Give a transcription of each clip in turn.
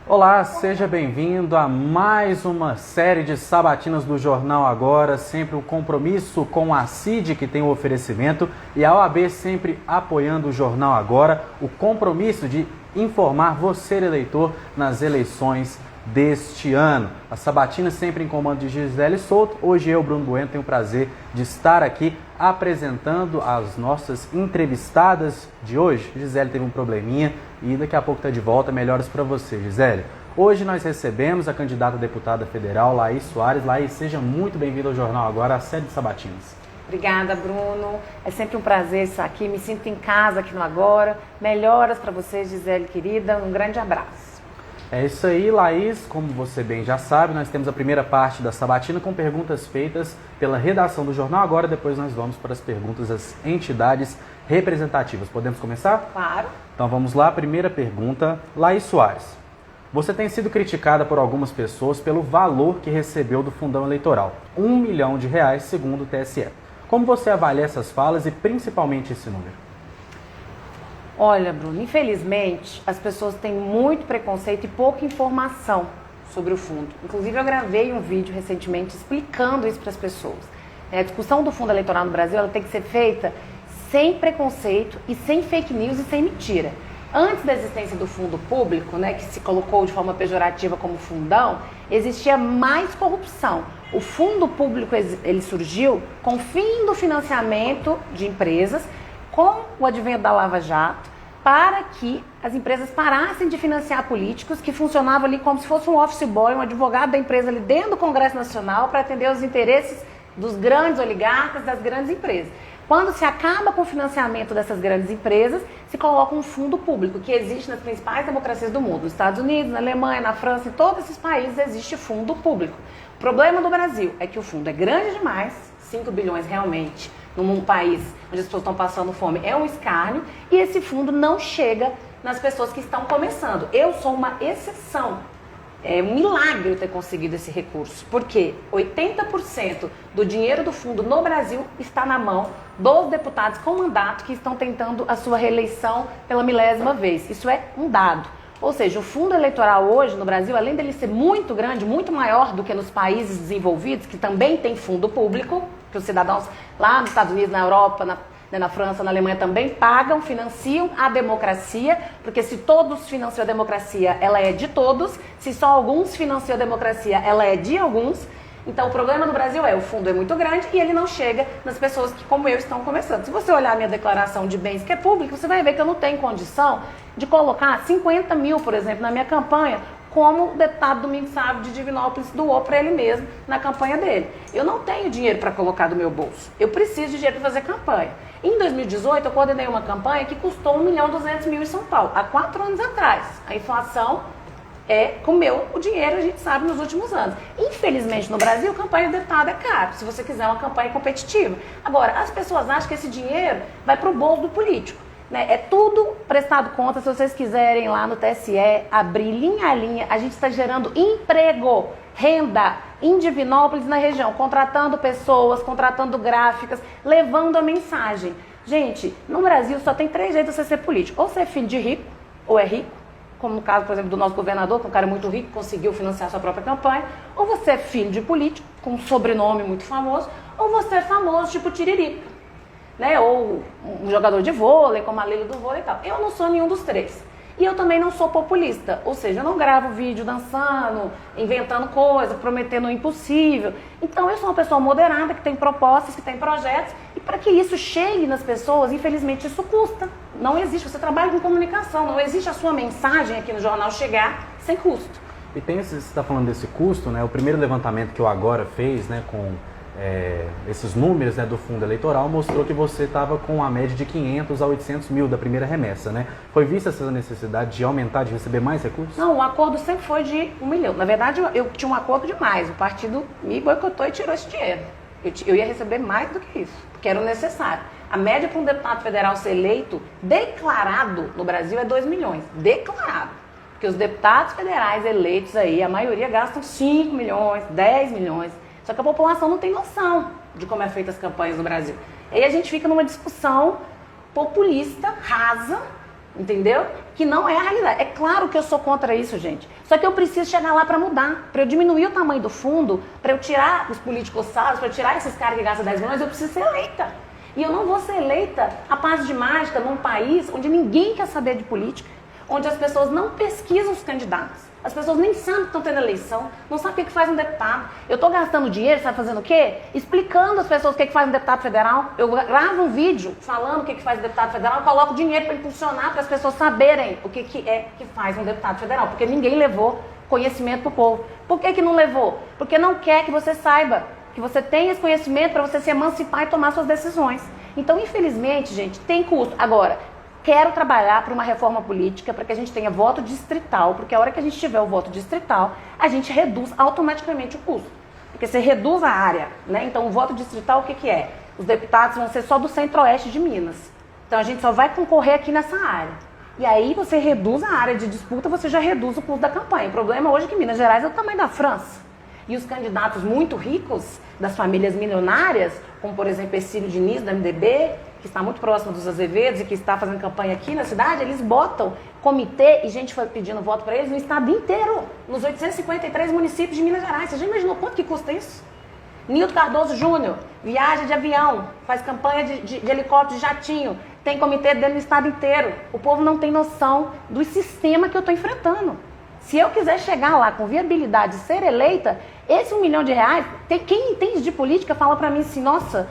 Olá, seja bem-vindo a mais uma série de sabatinas do Jornal Agora, sempre um compromisso com a CID que tem o oferecimento e a OAB sempre apoiando o Jornal Agora, o compromisso de informar você, eleitor, nas eleições deste ano. A sabatina sempre em comando de Gisele Souto. Hoje eu, Bruno Bueno, tenho o prazer de estar aqui apresentando as nossas entrevistadas de hoje. Gisele teve um probleminha e daqui a pouco está de volta. Melhoras para você, Gisele. Hoje nós recebemos a candidata a deputada federal, Laís Soares. Laís, seja muito bem-vinda ao Jornal Agora, a série de sabatinas. Obrigada, Bruno. É sempre um prazer estar aqui. Me sinto em casa aqui no Agora. Melhoras para você, Gisele, querida. Um grande abraço. É isso aí, Laís. Como você bem já sabe, nós temos a primeira parte da sabatina com perguntas feitas pela redação do Jornal Agora. Depois nós vamos para as perguntas das entidades representativas. Podemos começar? Claro. Então vamos lá. Primeira pergunta. Laís Soares. Você tem sido criticada por algumas pessoas pelo valor que recebeu do fundão eleitoral. R$1 milhão, segundo o TSE. Como você avalia essas falas e principalmente esse número? Olha, Bruno, infelizmente as pessoas têm muito preconceito e pouca informação sobre o fundo. Inclusive eu gravei um vídeo recentemente explicando isso para as pessoas. A discussão do fundo eleitoral no Brasil ela tem que ser feita sem preconceito e sem fake news e sem mentira. Antes da existência do fundo público, que se colocou de forma pejorativa como fundão, existia mais corrupção. O fundo público ele surgiu com o fim do financiamento de empresas, com o advento da Lava Jato, para que as empresas parassem de financiar políticos que funcionavam ali como se fosse um office boy, um advogado da empresa ali dentro do Congresso Nacional para atender os interesses dos grandes oligarcas, das grandes empresas. Quando se acaba com o financiamento dessas grandes empresas, se coloca um fundo público, que existe nas principais democracias do mundo. Nos Estados Unidos, na Alemanha, na França, em todos esses países existe fundo público. O problema do Brasil é que o fundo é grande demais, 5 bilhões realmente, num país onde as pessoas estão passando fome, é um escárnio, e esse fundo não chega nas pessoas que estão começando. Eu sou uma exceção. É um milagre eu ter conseguido esse recurso, porque 80% do dinheiro do fundo no Brasil está na mão dos deputados com mandato que estão tentando a sua reeleição pela 1000ª vez. Isso é um dado. Ou seja, o fundo eleitoral hoje no Brasil, além dele ser muito grande, muito maior do que nos países desenvolvidos, que também tem fundo público, que os cidadãos lá nos Estados Unidos, na Europa, na França, na Alemanha também pagam, financiam a democracia, porque se todos financiam a democracia, ela é de todos, se só alguns financiam a democracia, ela é de alguns. Então o problema no Brasil o fundo é muito grande e ele não chega nas pessoas que, como eu, estão começando. Se você olhar a minha declaração de bens que é pública, você vai ver que eu não tenho condição de colocar 50 mil, por exemplo, na minha campanha, como o deputado Domingos Sávio de Divinópolis doou para ele mesmo na campanha dele. Eu não tenho dinheiro para colocar do meu bolso, eu preciso de dinheiro para fazer campanha. Em 2018, eu coordenei uma campanha que custou R$1.200.000 em São Paulo, há 4 anos atrás. A inflação comeu o dinheiro, a gente sabe, nos últimos anos. Infelizmente, no Brasil, campanha de deputado é caro, se você quiser uma campanha competitiva. Agora, as pessoas acham que esse dinheiro vai para o bolso do político. É tudo prestado conta. Se vocês quiserem lá no TSE abrir linha a linha, a gente está gerando emprego, renda em Divinópolis, na região, contratando pessoas, contratando gráficas, levando a mensagem. Gente, no Brasil só tem 3 jeitos de você ser político. Ou você é filho de rico, ou é rico, como no caso, por exemplo, do nosso governador, que é um cara muito rico, conseguiu financiar sua própria campanha, ou você é filho de político, com um sobrenome muito famoso, ou você é famoso, tipo Tiririca. Ou um jogador de vôlei, como a Lila do vôlei e tal. Eu não sou nenhum dos 3. E eu também não sou populista, ou seja, eu não gravo vídeo dançando, inventando coisas, prometendo o impossível. Então eu sou uma pessoa moderada, que tem propostas, que tem projetos, e para que isso chegue nas pessoas, infelizmente isso custa. Não existe, você trabalha com comunicação, não existe a sua mensagem aqui no jornal chegar sem custo. E você está falando desse custo, o primeiro levantamento que o Agora fez, com esses números do fundo eleitoral mostrou que você estava com a média de 500 a 800 mil da primeira remessa, Foi vista essa necessidade de aumentar, de receber mais recursos? Não, o acordo sempre foi de 1 milhão. Na verdade, eu tinha um acordo de mais. O partido me boicotou e tirou esse dinheiro. Eu ia receber mais do que isso, porque era o necessário. A média para um deputado federal ser eleito, declarado no Brasil, é 2 milhões. Declarado. Porque os deputados federais eleitos aí, a maioria gastam 5 milhões, 10 milhões. Só que a população não tem noção de como é feita as campanhas no Brasil. E aí a gente fica numa discussão populista, rasa, Entendeu? Que não é a realidade. É claro que eu sou contra isso, gente. Só que eu preciso chegar lá para mudar. Para eu diminuir o tamanho do fundo, para eu tirar os políticos sábios, para eu tirar esses caras que gastam 10 milhões, eu preciso ser eleita. E eu não vou ser eleita a passo de mágica num país onde ninguém quer saber de política, onde as pessoas não pesquisam os candidatos. As pessoas nem sabem que estão tendo eleição, não sabem o que faz um deputado. Eu estou gastando dinheiro, sabe fazendo o quê? Explicando às pessoas o que faz um deputado federal. Eu gravo um vídeo falando o que faz um deputado federal, coloco dinheiro para impulsionar, para as pessoas saberem o que é que faz um deputado federal. Porque ninguém levou conhecimento para o povo. Por que não levou? Porque não quer que você saiba, que você tenha esse conhecimento para você se emancipar e tomar suas decisões. Então, infelizmente, gente, tem custo. Agora, quero trabalhar para uma reforma política, para que a gente tenha voto distrital, porque a hora que a gente tiver o voto distrital, a gente reduz automaticamente o custo. Porque você reduz a área, né? Então, o voto distrital, o que é? Os deputados vão ser só do centro-oeste de Minas. Então, a gente só vai concorrer aqui nessa área. E aí, você reduz a área de disputa, você já reduz o custo da campanha. O problema hoje é que Minas Gerais é o tamanho da França. E os candidatos muito ricos, das famílias milionárias, como, por exemplo, Ercílio Diniz, do MDB, que está muito próximo dos Azevedos e que está fazendo campanha aqui na cidade, eles botam comitê e gente foi pedindo voto para eles no estado inteiro, nos 853 municípios de Minas Gerais. Você já imaginou quanto que custa isso? Nilton Cardoso Júnior viaja de avião, faz campanha de helicóptero, de jatinho, tem comitê dele no estado inteiro. O povo não tem noção do sistema que eu estou enfrentando. Se eu quiser chegar lá com viabilidade e ser eleita, esse R$1 milhão, quem entende de política fala pra mim assim, nossa,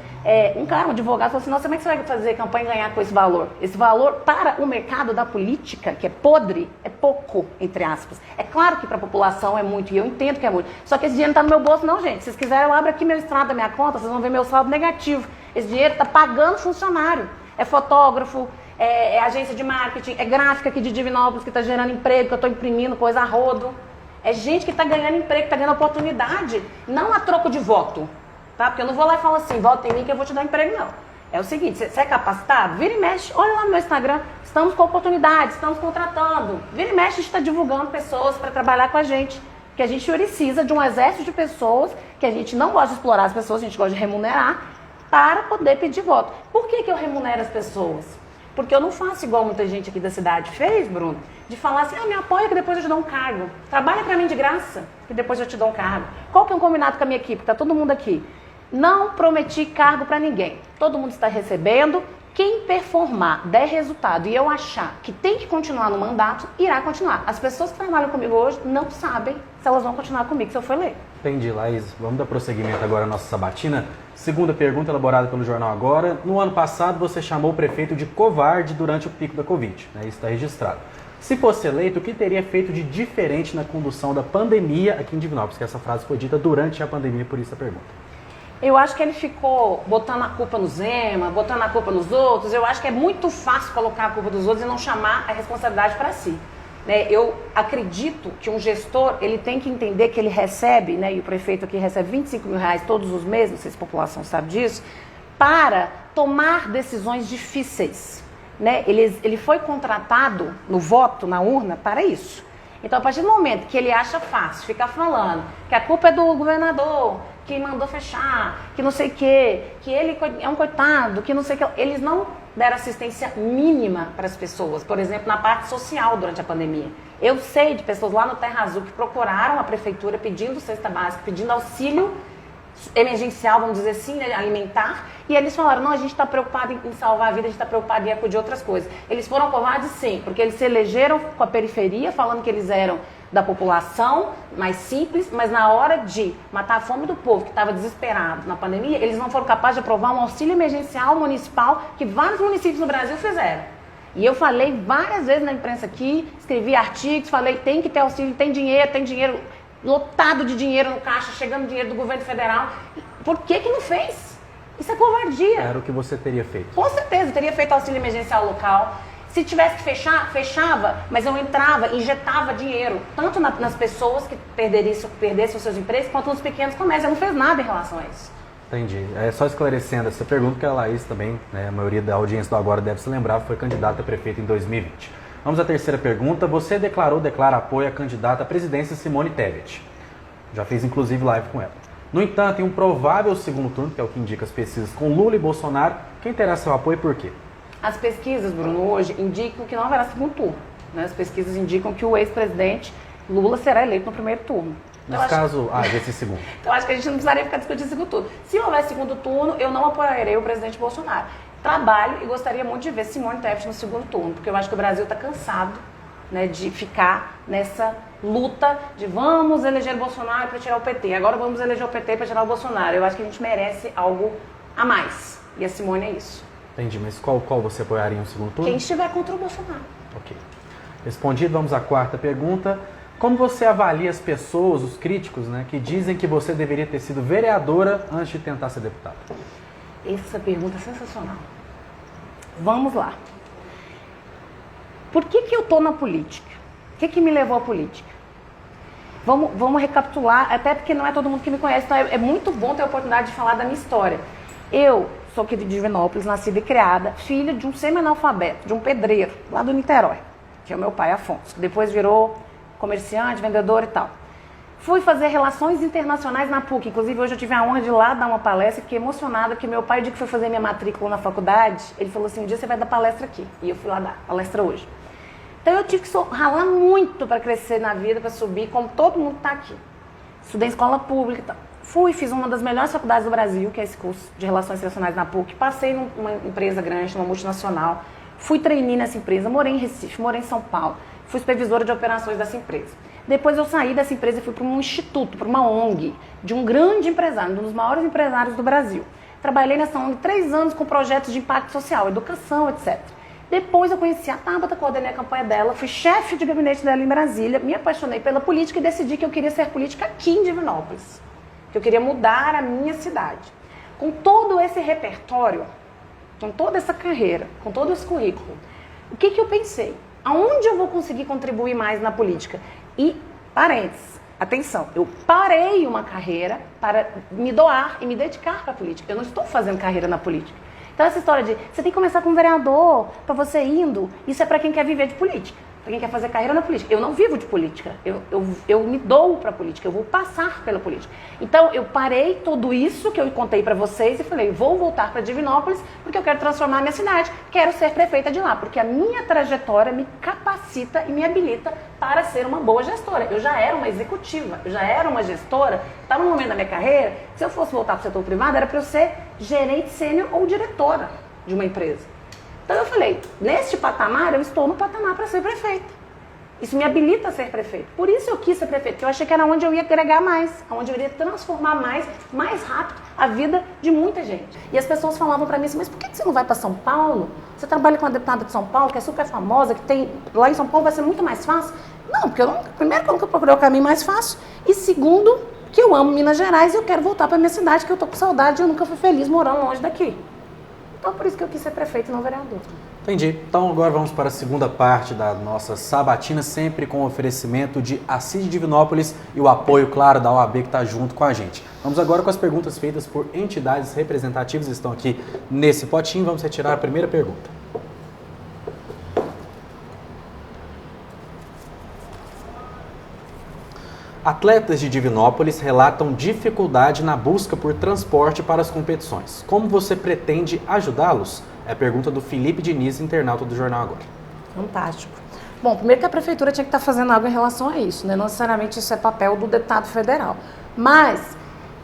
um advogado falou assim, nossa, como é que você vai fazer campanha e ganhar com esse valor? Esse valor para o mercado da política, que é podre, é pouco, entre aspas. É claro que para a população é muito, e eu entendo que é muito. Só que esse dinheiro não está no meu bolso não, gente. Se vocês quiserem, eu abro aqui meu extrato da minha conta, vocês vão ver meu saldo negativo. Esse dinheiro está pagando funcionário. É fotógrafo, é agência de marketing, é gráfica aqui de Divinópolis que está gerando emprego, que eu estou imprimindo coisa a rodo. É gente que está ganhando emprego, que está ganhando oportunidade, não a troco de voto, tá? Porque eu não vou lá e falo assim, vota em mim que eu vou te dar emprego, não. É o seguinte, você é capacitado? Vira e mexe, olha lá no meu Instagram, estamos com oportunidades, estamos contratando. Vira e mexe, a gente está divulgando pessoas para trabalhar com a gente, que a gente precisa de um exército de pessoas, que a gente não gosta de explorar as pessoas, a gente gosta de remunerar, para poder pedir voto. Por que eu remunero as pessoas? Porque eu não faço igual muita gente aqui da cidade fez, Bruno, de falar assim, me apoia que depois eu te dou um cargo. Trabalha pra mim de graça, que depois eu te dou um cargo. Qual que é o combinado com a minha equipe? Tá todo mundo aqui. Não prometi cargo pra ninguém. Todo mundo está recebendo. Quem performar, der resultado e eu achar que tem que continuar no mandato, irá continuar. As pessoas que trabalham comigo hoje não sabem se elas vão continuar comigo se eu for eleito. Entendi, Laís. Vamos dar prosseguimento agora à nossa sabatina. Segunda pergunta elaborada pelo Jornal Agora. No ano passado, você chamou o prefeito de covarde durante o pico da Covid. Isso está registrado. Se fosse eleito, o que teria feito de diferente na condução da pandemia aqui em Divinópolis? Que essa frase foi dita durante a pandemia, por isso a pergunta. Eu acho que ele ficou botando a culpa no Zema, botando a culpa nos outros. Eu acho que é muito fácil colocar a culpa dos outros e não chamar a responsabilidade para si. Eu acredito que um gestor, ele tem que entender que ele recebe, e o prefeito aqui recebe R$25 mil todos os meses, não sei se a população sabe disso, para tomar decisões difíceis. Ele foi contratado no voto, na urna, para isso. Então, a partir do momento que ele acha fácil ficar falando que a culpa é do governador, que mandou fechar, que não sei o quê, que ele é um coitado, que não sei o quê, eles não deram assistência mínima para as pessoas, por exemplo, na parte social durante a pandemia. Eu sei de pessoas lá no Terra Azul que procuraram a prefeitura pedindo cesta básica, pedindo auxílio emergencial, vamos dizer assim, alimentar, e eles falaram, não, a gente está preocupado em salvar a vida, a gente está preocupado em acudir outras coisas. Eles foram covardes, sim, porque eles se elegeram com a periferia, falando que eles eram da população mais simples, mas na hora de matar a fome do povo que estava desesperado na pandemia, eles não foram capazes de aprovar um auxílio emergencial municipal que vários municípios no Brasil fizeram. E eu falei várias vezes na imprensa aqui, escrevi artigos, falei, tem que ter auxílio, tem dinheiro lotado de dinheiro no caixa, chegando dinheiro do governo federal. Por que não fez? Isso é covardia. Era o que você teria feito. Com certeza, eu teria feito auxílio emergencial local. Se tivesse que fechar, fechava, mas eu entrava, injetava dinheiro, tanto nas pessoas que perdessem os seus empregos, quanto nos pequenos comércios. Eu não fez nada em relação a isso. Entendi. Só esclarecendo essa pergunta, que a Laís também, a maioria da audiência do Agora deve se lembrar, foi candidata a prefeita em 2020. Vamos à terceira pergunta. Você declara apoio à candidata à presidência Simone Tebet. Já fez inclusive live com ela. No entanto, em um provável segundo turno, que é o que indica as pesquisas com Lula e Bolsonaro, quem terá seu apoio e por quê? As pesquisas, Bruno, hoje indicam que não haverá segundo turno. Né? As pesquisas indicam que o ex-presidente Lula será eleito no primeiro turno. Nesse caso, desse segundo. Então, acho que a gente não precisaria ficar discutindo segundo turno. Se houver segundo turno, eu não apoiarei o presidente Bolsonaro. Trabalho e gostaria muito de ver Simone Tebet no segundo turno, porque eu acho que o Brasil está cansado, né, de ficar nessa luta de vamos eleger o Bolsonaro para tirar o PT, agora vamos eleger o PT para tirar o Bolsonaro. Eu acho que a gente merece algo a mais. E a Simone é isso. Entendi, mas qual você apoiaria no segundo turno? Quem estiver contra o Bolsonaro. Ok. Respondido, vamos à quarta pergunta. Como você avalia as pessoas, os críticos, né, que dizem que você deveria ter sido vereadora antes de tentar ser deputada? Essa pergunta é sensacional. Vamos lá. Por que eu estou na política? O que me levou à política? Vamos recapitular, até porque não é todo mundo que me conhece, então é muito bom ter a oportunidade de falar da minha história. Eu sou aqui de Divinópolis, nascida e criada, filha de um semi-analfabeto, de um pedreiro, lá do Niterói, que é o meu pai, Afonso, que depois virou comerciante, vendedor e tal. Fui fazer relações internacionais na PUC, inclusive hoje eu tive a honra de ir lá dar uma palestra, fiquei emocionada, porque meu pai, o dia que foi fazer minha matrícula na faculdade, ele falou assim, um dia você vai dar palestra aqui, e eu fui lá dar palestra hoje. Então eu tive que ralar muito para crescer na vida, para subir, como todo mundo está aqui. Estudei em escola pública e tal. Fiz uma das melhores faculdades do Brasil, que é esse curso de Relações Internacionais na PUC. Passei numa empresa grande, numa multinacional. Fui trainee nessa empresa, morei em Recife, morei em São Paulo. Fui supervisora de operações dessa empresa. Depois eu saí dessa empresa e fui para um instituto, para uma ONG, de um grande empresário, um dos maiores empresários do Brasil. Trabalhei nessa ONG 3 anos com projetos de impacto social, educação, etc. Depois eu conheci a Tabata, coordenei a campanha dela, fui chefe de gabinete dela em Brasília, me apaixonei pela política e decidi que eu queria ser política aqui em Divinópolis. Que eu queria mudar a minha cidade. Com todo esse repertório, com toda essa carreira, com todo esse currículo, o que eu pensei? Aonde eu vou conseguir contribuir mais na política? E, parênteses, atenção, eu parei uma carreira para me doar e me dedicar para a política. Eu não estou fazendo carreira na política. Então essa história de você tem que começar com vereador, para você indo, isso é para quem quer viver de política, para quem quer fazer carreira na política. Eu não vivo de política, eu me dou para a política, eu vou passar pela política. Então eu parei tudo isso que eu contei para vocês e falei, vou voltar para Divinópolis porque eu quero transformar a minha cidade, quero ser prefeita de lá, porque a minha trajetória me capacita e me habilita para ser uma boa gestora. Eu já era uma executiva, eu já era uma gestora, estava no momento da minha carreira, se eu fosse voltar para o setor privado era para eu ser gerente sênior ou diretora de uma empresa. Então eu falei, neste patamar, eu estou no patamar para ser prefeita. Isso me habilita a ser prefeito. Por isso eu quis ser prefeito, porque eu achei que era onde eu ia agregar mais, onde eu iria transformar mais rápido a vida de muita gente. E as pessoas falavam para mim assim, mas por que você não vai para São Paulo? Você trabalha com uma deputada de São Paulo, que é super famosa, que tem lá em São Paulo vai ser muito mais fácil? Não, porque primeiro que eu nunca procurei o caminho mais fácil, e segundo, que eu amo Minas Gerais e eu quero voltar para minha cidade, que eu tô com saudade e eu nunca fui feliz morando longe daqui. Então por isso que eu quis ser prefeito e não vereador. Entendi. Então agora vamos para a segunda parte da nossa sabatina, sempre com o oferecimento de Assis de Divinópolis e o apoio, claro, da OAB que está junto com a gente. Vamos agora com as perguntas feitas por entidades representativas que estão aqui nesse potinho. Vamos retirar a primeira pergunta. Atletas de Divinópolis relatam dificuldade na busca por transporte para as competições. Como você pretende ajudá-los? É a pergunta do Felipe Diniz, internauta do Jornal Agora. Fantástico. Bom, primeiro que a prefeitura tinha que estar fazendo algo em relação a isso, né? Não necessariamente isso é papel do deputado federal. Mas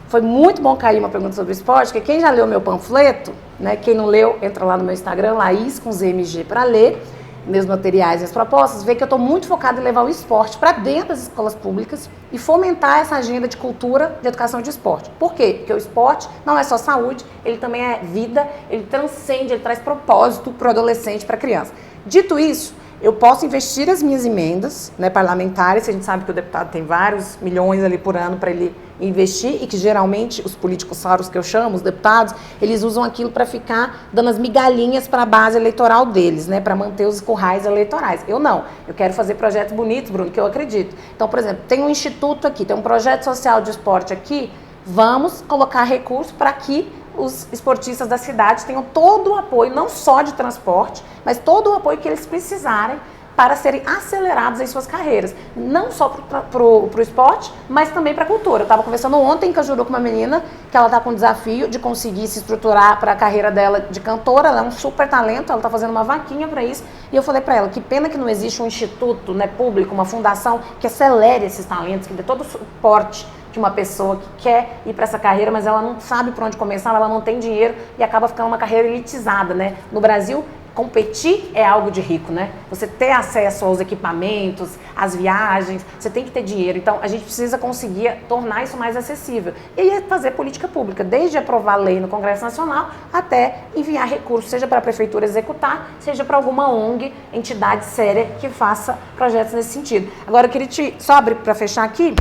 foi muito bom cair uma pergunta sobre o esporte, porque quem já leu meu panfleto, né? Quem não leu, entra lá no meu Instagram, Laís com ZMG para ler, meus materiais e as propostas, vê que eu estou muito focada em levar o esporte para dentro das escolas públicas e fomentar essa agenda de cultura, de educação e de esporte. Por quê? Porque o esporte não é só saúde, ele também é vida, ele transcende, ele traz propósito para o adolescente, para a criança. Dito isso, eu posso investir as minhas emendas, né, parlamentares, a gente sabe que o deputado tem vários milhões ali por ano para ele investir e que geralmente os políticos sauros que eu chamo, os deputados, eles usam aquilo para ficar dando as migalhinhas para a base eleitoral deles, né, para manter os currais eleitorais. Eu não, eu quero fazer projetos bonitos, Bruno, que eu acredito. Então, por exemplo, tem um instituto aqui, tem um projeto social de esporte aqui, vamos colocar recursos para que os esportistas da cidade tenham todo o apoio, não só de transporte, mas todo o apoio que eles precisarem para serem acelerados em suas carreiras, não só para o esporte, mas também para a cultura. Eu estava conversando ontem em Cajuru com uma menina que ela está com o desafio de conseguir se estruturar para a carreira dela de cantora, ela é um super talento, ela está fazendo uma vaquinha para isso, e eu falei para ela que pena que não existe um instituto, né, público, uma fundação que acelere esses talentos, que dê todo o suporte de uma pessoa que quer ir para essa carreira, mas ela não sabe por onde começar, ela não tem dinheiro e acaba ficando uma carreira elitizada, né? No Brasil, competir é algo de rico, né? Você ter acesso aos equipamentos, às viagens, você tem que ter dinheiro. Então, a gente precisa conseguir tornar isso mais acessível. E aí é fazer política pública, desde aprovar lei no Congresso Nacional até enviar recursos, seja para a prefeitura executar, seja para alguma ONG, entidade séria que faça projetos nesse sentido. Agora, eu queria só abrir para fechar aqui,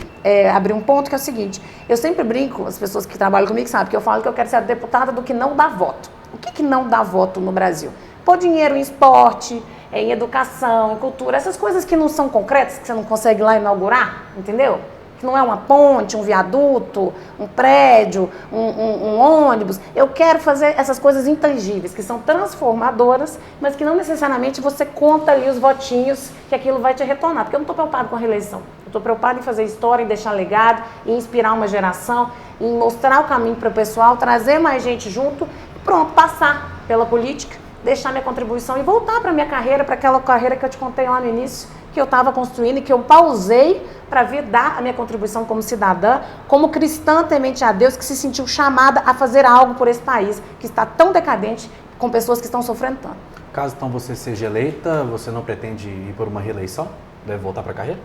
abrir um ponto que é o seguinte: eu sempre brinco, as pessoas que trabalham comigo sabem que eu falo que eu quero ser a deputada do que não dá voto. O que não dá voto no Brasil? Pôr dinheiro em esporte, em educação, em cultura, essas coisas que não são concretas, que você não consegue lá inaugurar, entendeu? Que não é uma ponte, um viaduto, um prédio, um ônibus. Eu quero fazer essas coisas intangíveis, que são transformadoras, mas que não necessariamente você conta ali os votinhos que aquilo vai te retornar. Porque eu não estou preocupado com a reeleição. Eu estou preocupado em fazer história, em deixar legado, em inspirar uma geração, em mostrar o caminho para o pessoal, trazer mais gente junto e pronto, passar pela política, deixar minha contribuição e voltar para a minha carreira, para aquela carreira que eu te contei lá no início, que eu estava construindo e que eu pausei para vir dar a minha contribuição como cidadã, como cristã temente a Deus, que se sentiu chamada a fazer algo por esse país, que está tão decadente, com pessoas que estão sofrendo tanto. Caso então você seja eleita, você não pretende ir por uma reeleição? Deve voltar para a carreira?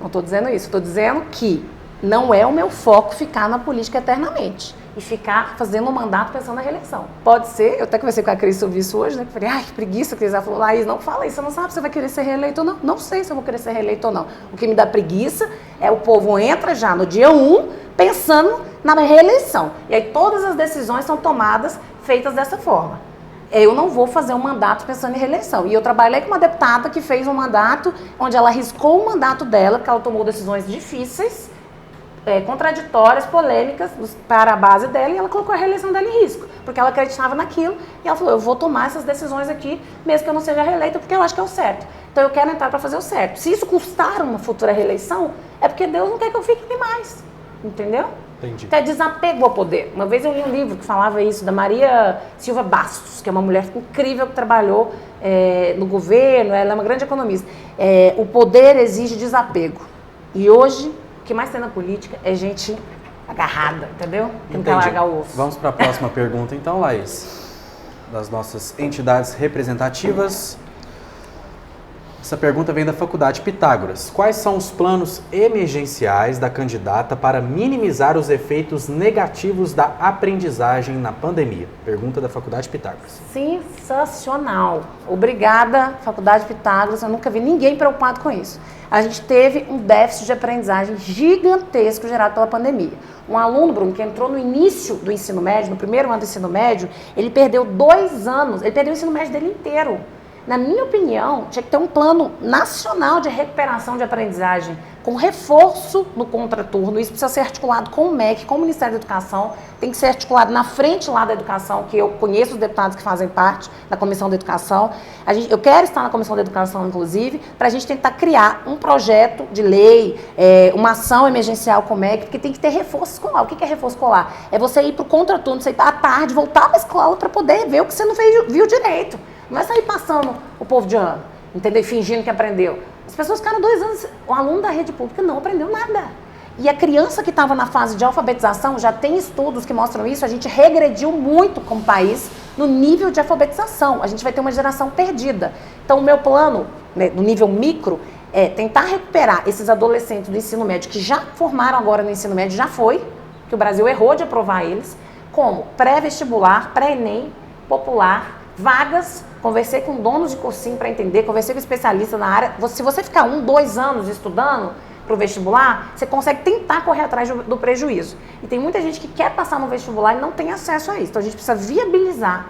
Não estou dizendo isso, estou dizendo que não é o meu foco ficar na política eternamente e ficar fazendo um mandato pensando na reeleição. Pode ser, eu até conversei com a Cris sobre isso hoje, né? Falei, ai, que preguiça, Cris. Ela falou, Laís, não fala isso, você não sabe se você vai querer ser reeleito ou não. Não sei se eu vou querer ser reeleito ou não. O que me dá preguiça é o povo entra já no dia 1 pensando na reeleição. E aí todas as decisões são tomadas, feitas dessa forma. Eu não vou fazer um mandato pensando em reeleição. E eu trabalhei com uma deputada que fez um mandato onde ela arriscou o mandato dela, porque ela tomou decisões difíceis, contraditórias, polêmicas para a base dela, e ela colocou a reeleição dela em risco, porque ela acreditava naquilo, e ela falou, eu vou tomar essas decisões aqui, mesmo que eu não seja reeleita, porque eu acho que é o certo. Então eu quero entrar para fazer o certo. Se isso custar uma futura reeleição, é porque Deus não quer que eu fique aqui mais, entendeu? Entendi. Então é desapego ao poder. Uma vez eu li um livro que falava isso, da Maria Silva Bastos, que é uma mulher incrível que trabalhou no governo, ela é uma grande economista. O poder exige desapego. E hoje, o que mais tem na política é gente agarrada, entendeu? Que não quer largar o osso. Vamos para a próxima pergunta então, Laís. Das nossas entidades representativas. Essa pergunta vem da Faculdade Pitágoras. Quais são os planos emergenciais da candidata para minimizar os efeitos negativos da aprendizagem na pandemia? Pergunta da Faculdade Pitágoras. Sensacional. Obrigada, Faculdade Pitágoras. Eu nunca vi ninguém preocupado com isso. A gente teve um déficit de aprendizagem gigantesco gerado pela pandemia. Um aluno, Bruno, que entrou no início do ensino médio, no primeiro ano do ensino médio, ele perdeu 2 anos, ele perdeu o ensino médio dele inteiro. Na minha opinião, tinha que ter um plano nacional de recuperação de aprendizagem, com reforço no contraturno. Isso precisa ser articulado com o MEC, com o Ministério da Educação, tem que ser articulado na frente lá da educação, que eu conheço os deputados que fazem parte da Comissão da Educação. Eu quero estar na Comissão da Educação, inclusive, para a gente tentar criar um projeto de lei, uma ação emergencial com o MEC, porque tem que ter reforço escolar. O que é reforço escolar? É você ir para o contraturno, você ir à tarde, voltar para a escola para poder ver o que você não viu direito. Não é sair passando o povo de ano, entendeu? E fingindo que aprendeu. As pessoas ficaram 2 anos, o aluno da rede pública não aprendeu nada. E a criança que estava na fase de alfabetização, já tem estudos que mostram isso, a gente regrediu muito como país no nível de alfabetização. A gente vai ter uma geração perdida. Então o meu plano, né, no nível micro, é tentar recuperar esses adolescentes do ensino médio que já formaram agora no ensino médio, já foi, que o Brasil errou de aprovar eles, como pré-vestibular, pré-ENEM, popular, vagas. Conversei com donos de cursinho para entender, conversei com especialistas na área. Se você ficar 1, 2 anos estudando para o vestibular, você consegue tentar correr atrás do prejuízo. E tem muita gente que quer passar no vestibular e não tem acesso a isso. Então a gente precisa viabilizar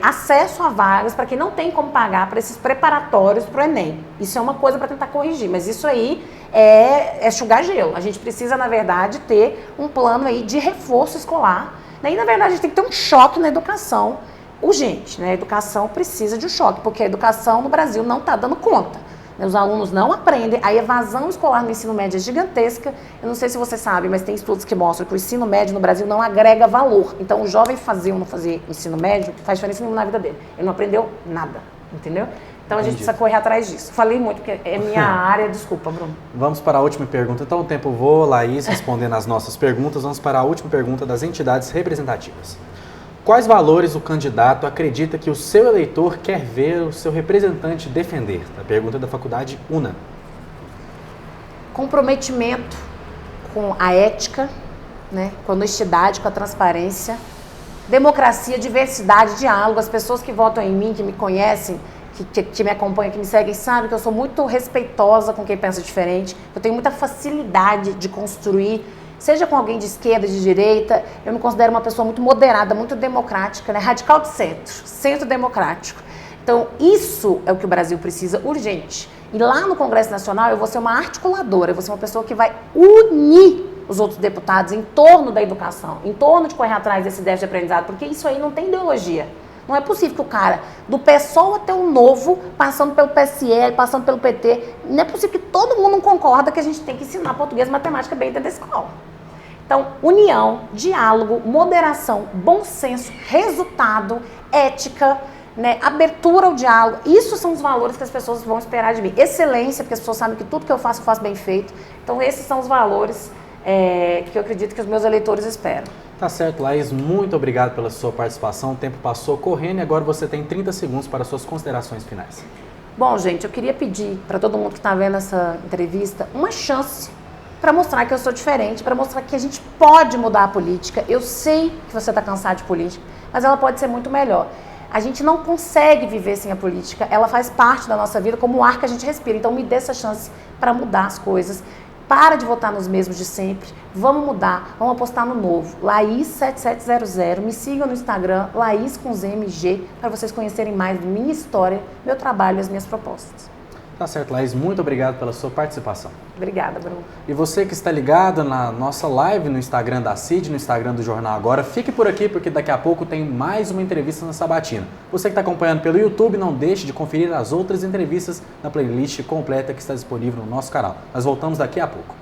acesso a vagas para quem não tem como pagar para esses preparatórios para o Enem. Isso é uma coisa para tentar corrigir, mas isso aí é enxugar gelo. A gente precisa, na verdade, ter um plano aí de reforço escolar. E, na verdade, a gente tem que ter um choque na educação urgente, né? A educação precisa de um choque, porque a educação no Brasil não está dando conta. Os alunos não aprendem, a evasão escolar no ensino médio é gigantesca. Eu não sei se você sabe, mas tem estudos que mostram que o ensino médio no Brasil não agrega valor. Então, o jovem fazer ou não fazer ensino médio faz diferença nenhuma na vida dele. Ele não aprendeu nada, entendeu? Então, a gente precisa correr atrás disso. Falei muito, porque é minha área. Desculpa, Bruno. Vamos para a última pergunta. Então, o tempo voa, Laís respondendo as nossas perguntas. Vamos para a última pergunta das entidades representativas. Quais valores o candidato acredita que o seu eleitor quer ver o seu representante defender? A pergunta da faculdade UNA. Comprometimento com a ética, né, com a honestidade, com a transparência, democracia, diversidade, diálogo. As pessoas que votam em mim, que me conhecem, que me acompanham, que me seguem, sabem que eu sou muito respeitosa com quem pensa diferente. Eu tenho muita facilidade de construir, seja com alguém de esquerda, de direita. Eu me considero uma pessoa muito moderada, muito democrática, né? Radical de centro, centro democrático. Então, isso é o que o Brasil precisa, urgente. E lá no Congresso Nacional, eu vou ser uma articuladora, eu vou ser uma pessoa que vai unir os outros deputados em torno da educação, em torno de correr atrás desse déficit de aprendizado, porque isso aí não tem ideologia. Não é possível que o cara, do PSOL até o Novo, passando pelo PSL, passando pelo PT, não é possível que todo mundo não concorda que a gente tem que ensinar português e matemática bem dentro da escola. Então, união, diálogo, moderação, bom senso, resultado, ética, né, abertura ao diálogo, isso são os valores que as pessoas vão esperar de mim. Excelência, porque as pessoas sabem que tudo que eu faço bem feito. Então, esses são os valores que eu acredito que os meus eleitores esperam. Tá certo, Laís, muito obrigado pela sua participação. O tempo passou correndo e agora você tem 30 segundos para suas considerações finais. Bom, gente, eu queria pedir para todo mundo que está vendo essa entrevista uma chance para mostrar que eu sou diferente, para mostrar que a gente pode mudar a política. Eu sei que você está cansado de política, mas ela pode ser muito melhor. A gente não consegue viver sem a política, ela faz parte da nossa vida como o ar que a gente respira. Então me dê essa chance para mudar as coisas. Para de votar nos mesmos de sempre. Vamos mudar, vamos apostar no novo. Laís7700, me sigam no Instagram, Laís com ZMG, para vocês conhecerem mais da minha história, meu trabalho e as minhas propostas. Tá certo, Laís, muito obrigado pela sua participação. Obrigada, Bruno. E você que está ligado na nossa live no Instagram da CID, no Instagram do Jornal Agora, fique por aqui porque daqui a pouco tem mais uma entrevista na Sabatina. Você que está acompanhando pelo YouTube, não deixe de conferir as outras entrevistas na playlist completa que está disponível no nosso canal. Nós voltamos daqui a pouco.